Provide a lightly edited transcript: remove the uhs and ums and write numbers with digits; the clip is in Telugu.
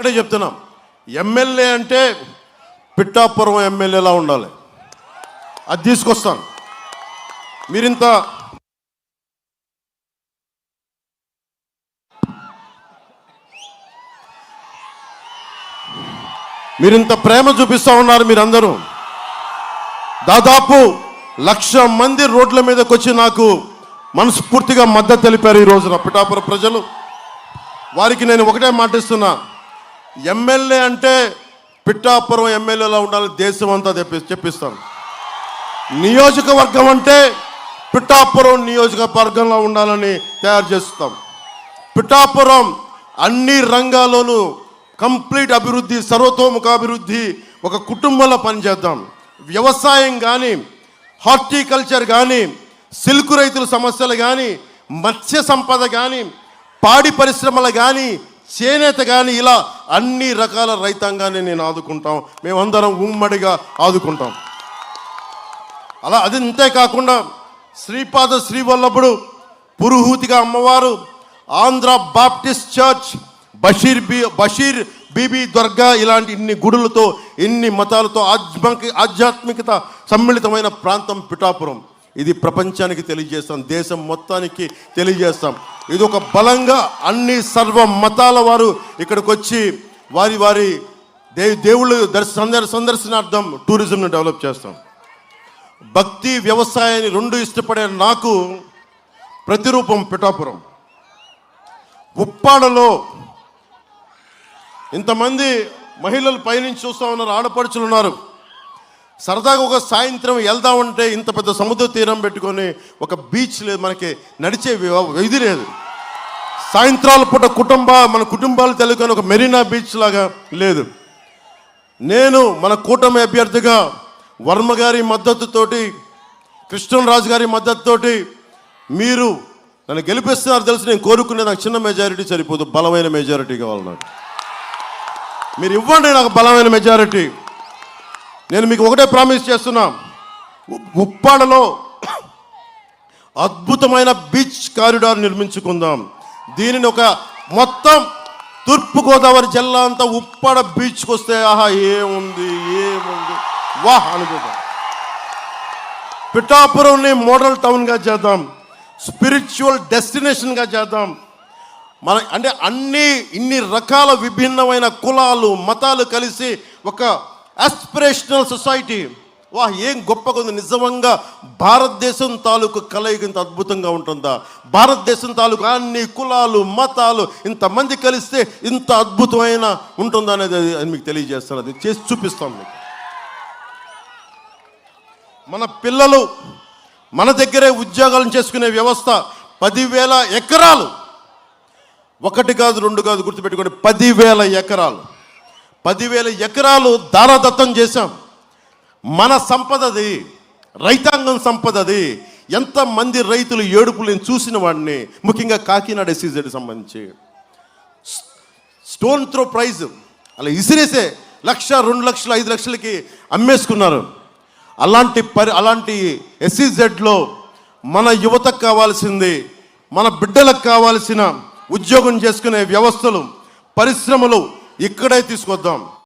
ఇక్కడే చెప్తున్నాం, ఎమ్మెల్యే అంటే పిఠాపురం ఎమ్మెల్యేలా ఉండాలి. అది తీసుకొస్తాను. మీరింత ప్రేమ చూపిస్తూ ఉన్నారు. మీరందరూ దాదాపు 1,00,000 మంది రోడ్ల మీదకి వచ్చి నాకు మనస్ఫూర్తిగా మద్దతు తెలిపారు. ఈ రోజున పిఠాపురం ప్రజలు, వారికి నేను ఒకటే మాటిస్తున్నా, ఎమ్మెల్యే అంటే పిఠాపురం ఎమ్మెల్యేలా ఉండాలి, దేశం అంతా చెప్పిస్తాను. నియోజకవర్గం అంటే పిఠాపురం నియోజకవర్గంలో ఉండాలని తయారు చేస్తాం. పిఠాపురం అన్ని రంగాల్లోనూ కంప్లీట్ అభివృద్ధి, సర్వతోముఖాభివృద్ధి, ఒక కుటుంబంలో పనిచేద్దాం. వ్యవసాయం కానీ, హార్టికల్చర్ కానీ, సిల్క్ రైతుల సమస్యలు కానీ, మత్స్య సంపద కానీ, పాడి పరిశ్రమలు కానీ, చేనేత కానీ, ఇలా అన్ని రకాల రైతాంగాన్ని నేను ఆదుకుంటాం. మేమందరం ఉమ్మడిగా ఆదుకుంటాం. అలా అది అంతేకాకుండా శ్రీపాద శ్రీవల్లభుడు, పురుహూతిగా అమ్మవారు, ఆంధ్ర బాప్టిస్ట్ చర్చ్, బషీర్ బీబీ దర్గా, ఇలాంటి ఇన్ని గుడులతో, ఇన్ని మతాలతో ఆధ్యాత్మికత సమ్మిళితమైన ప్రాంతం పిఠాపురం. ఇది ప్రపంచానికి తెలియజేస్తాం, దేశం మొత్తానికి తెలియజేస్తాం. ఇది ఒక బలంగా అన్ని సర్వ మతాల వారు ఇక్కడికి వచ్చి వారి వారి దేవుళ్ళు సందర్శనార్థం టూరిజంను డెవలప్ చేస్తాం. భక్తి వ్యవసాయాన్ని రెండు ఇష్టపడే నాకు ప్రతిరూపం పిఠాపురం. ఉప్పాడలో ఇంతమంది మహిళలు పైనుంచి చూస్తూ ఉన్నారు, ఆడపడుచులు ఉన్నారు. సరదాగా ఒక సాయంత్రం వెళ్దామంటే ఇంత పెద్ద సముద్ర తీరం పెట్టుకొని ఒక బీచ్ లేదు, మనకి నడిచే ఇది లేదు. సాయంత్రాల పూట మన కుటుంబాలు తెలుగుని ఒక మెరీనా బీచ్ లాగా లేదు. నేను మన కూటమి అభ్యర్థిగా వర్మ గారి మద్దతుతోటి, కృష్ణరాజు గారి మద్దతుతోటి మీరు నన్ను గెలిపిస్తున్నారు తెలుసు. నేను కోరుకునే నాకు చిన్న మెజారిటీ సరిపోదు, బలమైన మెజారిటీ కావాలి నాకు. మీరు ఇవ్వండి నాకు బలమైన మెజారిటీ. నేను మీకు ఒకటే ప్రామిస్ చేస్తున్నా, ఉప్పాడలో అద్భుతమైన బీచ్ కారిడార్ నిర్మించుకుందాం. దీనిని ఒక మొత్తం తూర్పుగోదావరి జిల్లా అంతా ఉప్పాడ బీచ్కి వస్తే ఆహా ఏముంది వాహ్ అనుకుందాం. పిఠాపురంని మోడల్ టౌన్గా చేద్దాం, స్పిరిచువల్ డెస్టినేషన్గా చేద్దాం. అంటే ఇన్ని రకాల విభిన్నమైన కులాలు మతాలు కలిసి ఒక ఆస్పిరేషనల్ సొసైటీ. ఏం గొప్పగా ఉంది నిజంగా. భారతదేశం తాలూకు కలయిక ఇంత అద్భుతంగా ఉంటుందా? భారతదేశం తాలూకు అన్ని కులాలు మతాలు ఇంతమంది కలిస్తే ఇంత అద్భుతమైన ఉంటుందా అనేది మీకు తెలియజేస్తాను. అది చేసి చూపిస్తాం మీకు. మన పిల్లలు మన దగ్గరే ఉద్యోగాలను చేసుకునే వ్యవస్థ. 10,000 ఎకరాలు, 1 కాదు 2 కాదు, గుర్తుపెట్టుకోండి, 10,000 ఎకరాలు. 10,000 ఎకరాలు దారాదత్తం చేశాం. మన సంపదది, రైతాంగం సంపదది. ఎంతమంది రైతులు ఏడుపులు నేను చూసిన వాడిని, ముఖ్యంగా కాకినాడ SEZ సంబంధించి స్టోన్ త్రో ప్రైజ్ అలా ఇసిరేసే 1,00,000, 2 లక్షలు, 5 లక్షలకి అమ్మేసుకున్నారు. అలాంటి SEZలో మన యువతకు కావాల్సింది, మన బిడ్డలకు కావాల్సిన ఉద్యోగం చేసుకునే వ్యవస్థలు, పరిశ్రమలు ఇక్కడే తీసుకొద్దాం.